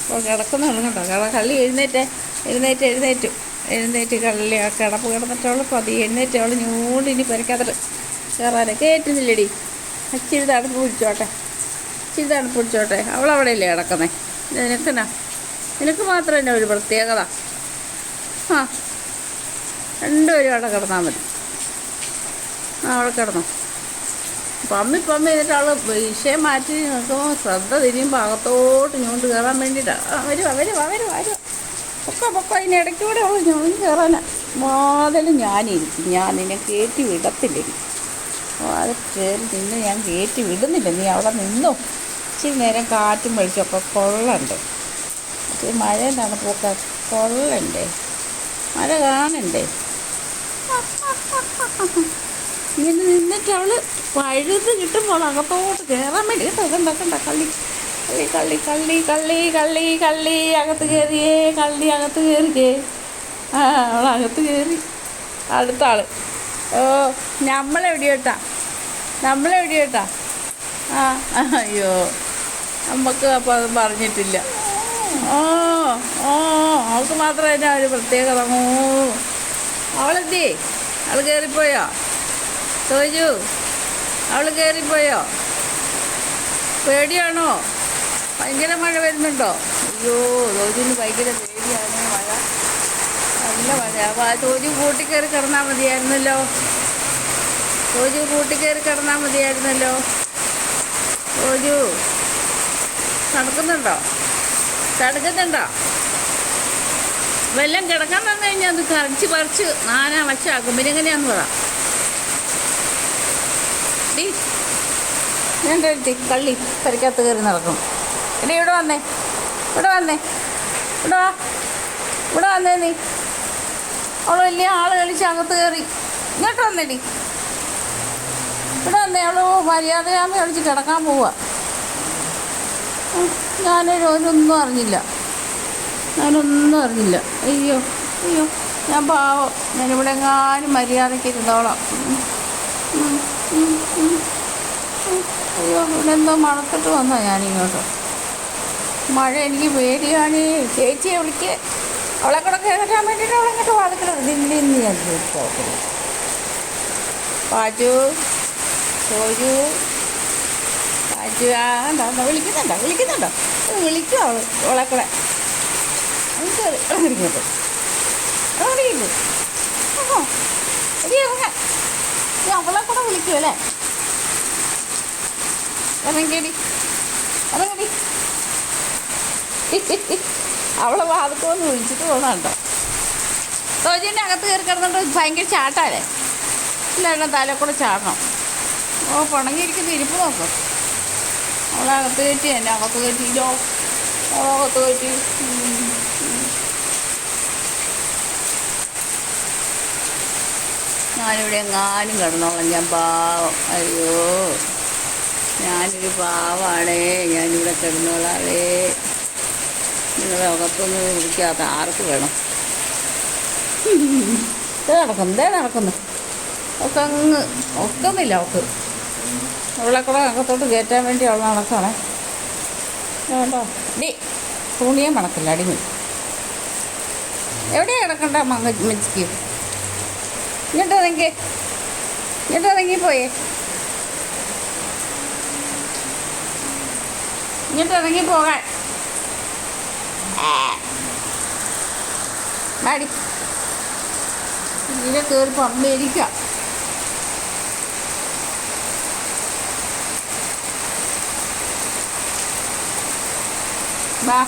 അപ്പോൾ കിടക്കുന്നുണ്ട് കേട്ടോ. കള്ളി എഴുന്നേറ്റ് കള്ളി ആ കിടപ്പ് കിടന്നിട്ടവൾ പതിയെ എഴുന്നേറ്റ് അവൾ ഞൂണ്ട് ഇനി പെരക്കകത്ത് കയറാനെ കയറ്റുന്നില്ലടി. ഇച്ചിരി തണുപ്പ് പിടിച്ചോട്ടെ. അവളവിടെയല്ലേ കിടക്കുന്നത്. നിനക്ക് മാത്രം തന്നെ ഒരു പ്രത്യേകത. ആ, രണ്ടുപേരും അവിടെ കിടന്നാൽ മതി. അവിടെ കിടന്നു പമ്മി എന്നിട്ട് അവൾ വിഷയം മാറ്റി നോക്കുമ്പോൾ ശ്രദ്ധ തിരിയുമ്പോൾ അകത്തോട്ട് ഞോണ്ട് കയറാൻ വേണ്ടിയിട്ടാണ്. വരുവാ പൊക്ക അതിന് ഇടയ്ക്കൂടെ അവൾ ഞോണ്ട് കയറാനാ. വാതിൽ ഞാനിരിക്കും. ഞാൻ നിന്നെ കയറ്റി വിടത്തില്ല. വാതിൽ കയറി നിന്ന് ഞാൻ കയറ്റി വിടുന്നില്ല. നീ അവിടെ നിന്നോ. ഇച്ചിരി നേരം കാറ്റും വെളിച്ചമൊക്കെ കൊള്ളണ്ടേ. ഇച്ചിരി മഴയും തണുപ്പൊക്കെ കൊള്ളണ്ടേ. മഴ കാണണ്ടേ. ഇങ്ങനെ നിന്നിട്ട് അവൾ പഴുത് കിട്ടുമ്പോൾ അകത്തോട്ട് കയറാൻ വേണ്ടി കേട്ടോ. കണ്ട കള്ളി അകത്ത് കയറിയേ. അകത്ത് കയറിക്കേ. അവളകത്ത് കയറി. അടുത്ത ആൾ. ഓ, നമ്മളെവിടെയോട്ടാ. അയ്യോ, നമുക്ക് അപ്പോൾ അത് പറഞ്ഞിട്ടില്ല. അവൾക്ക് മാത്രം തന്നെ ഒരു പ്രത്യേകത. അവളെന്തേ? അവൾ കയറിപ്പോയോ? തോജു, അവൾ കയറിപ്പോയോ? പേടിയാണോ? ഭയങ്കര മഴ വരുന്നുണ്ടോ? അയ്യോ, തോജുവിന് ഭയങ്കര പേടിയാണ് മഴ. നല്ല മഴ. അപ്പോൾ ആ തോജു കൂട്ടി കയറി കിടന്നാൽ മതിയായിരുന്നല്ലോ. തോജു നടക്കുന്നുണ്ടോ? വെല്ലം കിടക്കാൻ തന്നു കഴിഞ്ഞാൽ അത് കറിച്ച് പറിച്ച് നാനാ വച്ചാക്കും. പിന്നെ എങ്ങനെയാന്ന് പറ. ഞാൻ എഴുതി കള്ളി പരിക്കകത്ത് കയറി നടക്കും. എടി ഇവിടെ വന്നേ നീ. അവൾ വലിയ ആൾ കളിച്ച് അകത്ത് കയറി. ഇങ്ങോട്ട് വന്നേടി. ഇവിടെ വന്നേ. അവൾ മര്യാദയാമ കളിച്ച് കിടക്കാൻ പോവുക. ഞാനൊന്നും അറിഞ്ഞില്ല. അയ്യോ, ഞാൻ പാവം. ഞാനിവിടെ എങ്ങാനും മര്യാദയ്ക്ക് ഇരുന്നോളാം. അയ്യോ, ഇവിടെ എന്തോ മണത്തിട്ട് വന്നോ ഞാനിങ്ങോട്ട്. മഴ എനിക്ക് പേടിയാണ്. ചേച്ചിയെ വിളിക്ക്. അവളെ കൂടെ കയറാൻ വേണ്ടിയിട്ട് അവളെങ്ങോട്ട് വാതിക്കലാണ്. നിന്ന് ഞാൻ പോകത്തില്ല. പാച്ചു വിളിക്കുന്നുണ്ടോ? വിളിക്കും അവളെ കൂടെ. ഇറങ്ങിട്ട് അവളെ കൂടെ വിളിക്കുമല്ലേ. ഇറങ്ങടി. അവളെ വാതിക്കൊന്ന് വിളിച്ചിട്ട് പോകണുണ്ടോ. തോജീൻ്റെ അകത്ത് കയറി കിടന്നിട്ട് ഭയങ്കര ചാട്ടാലേ. ഇല്ല, തല കൂടെ ചാടണം. പണങ്ങിയിരിക്കുന്ന ഇരിപ്പ് നോക്കും. അവളകത്ത് കയറ്റി എന്നെ അകത്ത് കയറ്റിയില്ലോ. അകത്ത് കയറ്റി. ഞാനിവിടെ എങ്ങാനും കിടന്നോളാം. ഞാൻ പാവം. അയ്യോ, ഞാനൊരു പാവാണേ. ഞാനിവിടെ കിടന്നോളാവേ. നിങ്ങളെ അകത്തൊന്നും വിളിക്കാത്ത ആർക്ക് വേണം? നടക്കുന്നു. ഒക്കെ അങ്ങ് ഒക്കുന്നില്ല അവൾക്ക്. അവളെ കൂടെ അകത്തോട്ട് കയറ്റാൻ വേണ്ടി അവൾ നടക്കണേ. കേട്ടോ. തുണിയെ മണക്കില്ല. അടിമ എവിടെയാണ് കിടക്കണ്ട മെച്ചിക്ക്. ഇങ്ങോട്ട് ഇറങ്ങിപ്പോയേ. ഇങ്ങോട്ട് ഇറങ്ങിപ്പോകാൻ മാടി. ഇതിനെ കയറി പമ്മേരിക്കാം. വാ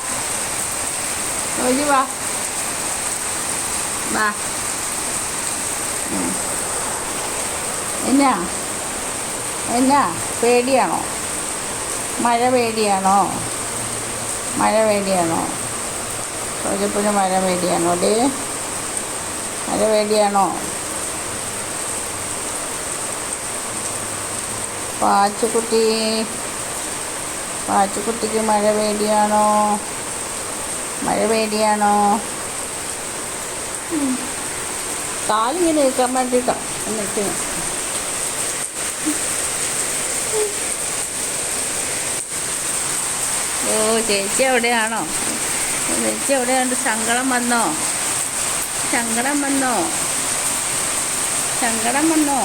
എന്നാ പേടിയാണോ? മഴ പേടിയാണോ? ചോദിച്ചപ്പോഴും മഴ പേടിയാണോ? മഴ പേടിയാണോ? പാച്ചുക്കുട്ടിക്ക് മഴ പേടിയാണോ? കാലിങ്ങനെ നിൽക്കാൻ വേണ്ടിയിട്ടാണ് എന്നിട്ട്. ഓ, ചേച്ചി എവിടെയാണോ? ചേച്ചി എവിടെയുണ്ട്? സങ്കടം വന്നോ? സങ്കടം വന്നോ? സങ്കടം വന്നോ?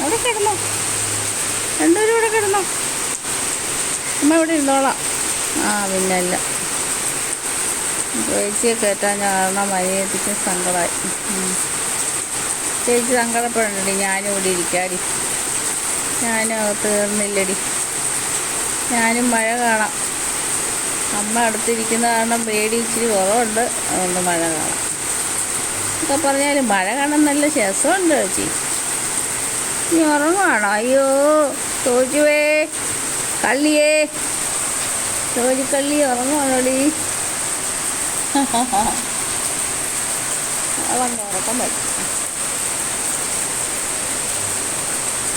അവിടെ കിടന്നോ, രണ്ടുപേരും ഇവിടെ കിടന്നോ. അമ്മ ഇവിടെ ഇരുന്നോളാം. പിന്നല്ല, ചേച്ചിയെ കയറ്റാൻ കാരണം അനിയത്തിക്കും സങ്കടമായി. ചേച്ചി സങ്കടപ്പെടണ്ടടി, ഞാനും ഇവിടെ ഇരിക്കാടി. ഞാനും അകത്ത് കയറുന്നില്ലടി. ഞാനും മഴ കാണാം. അമ്മ അടുത്തിരിക്കുന്ന കാരണം പേടി ഇച്ചിരി കുറവുണ്ട്, അതുകൊണ്ട് മഴ കാണാം. ഒക്കെ പറഞ്ഞാലും മഴ കാണാൻ നല്ല രസമുണ്ട് ചേച്ചി. നീ ഉറങ്ങുവാണോ? അയ്യോ തോജുവേ, കള്ളിയേ, തോജിക്കള്ളി ഉറങ്ങുവാണോടി? അവൻ്റെ ഉറക്കം പറ്റും.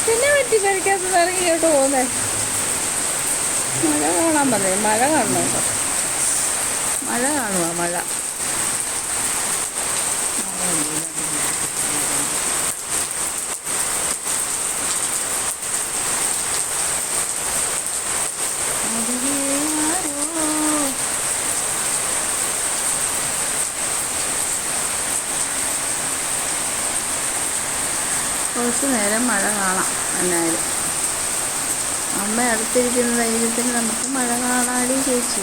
പിന്നെ പറ്റി പരിക്കകത്ത് ഇറങ്ങി കേട്ട് പോകുന്നേ. മഴ കാണാൻ പറഞ്ഞേ, മഴ കാണണോ? മഴ കാണുക, മഴ. കുറച്ച് നേരം മഴ കാണാം. എന്നാലും അമ്മ അടുത്തിരിക്കുന്ന ധൈര്യത്തിന് നമുക്ക് മഴ കാണാടി ചേച്ചി.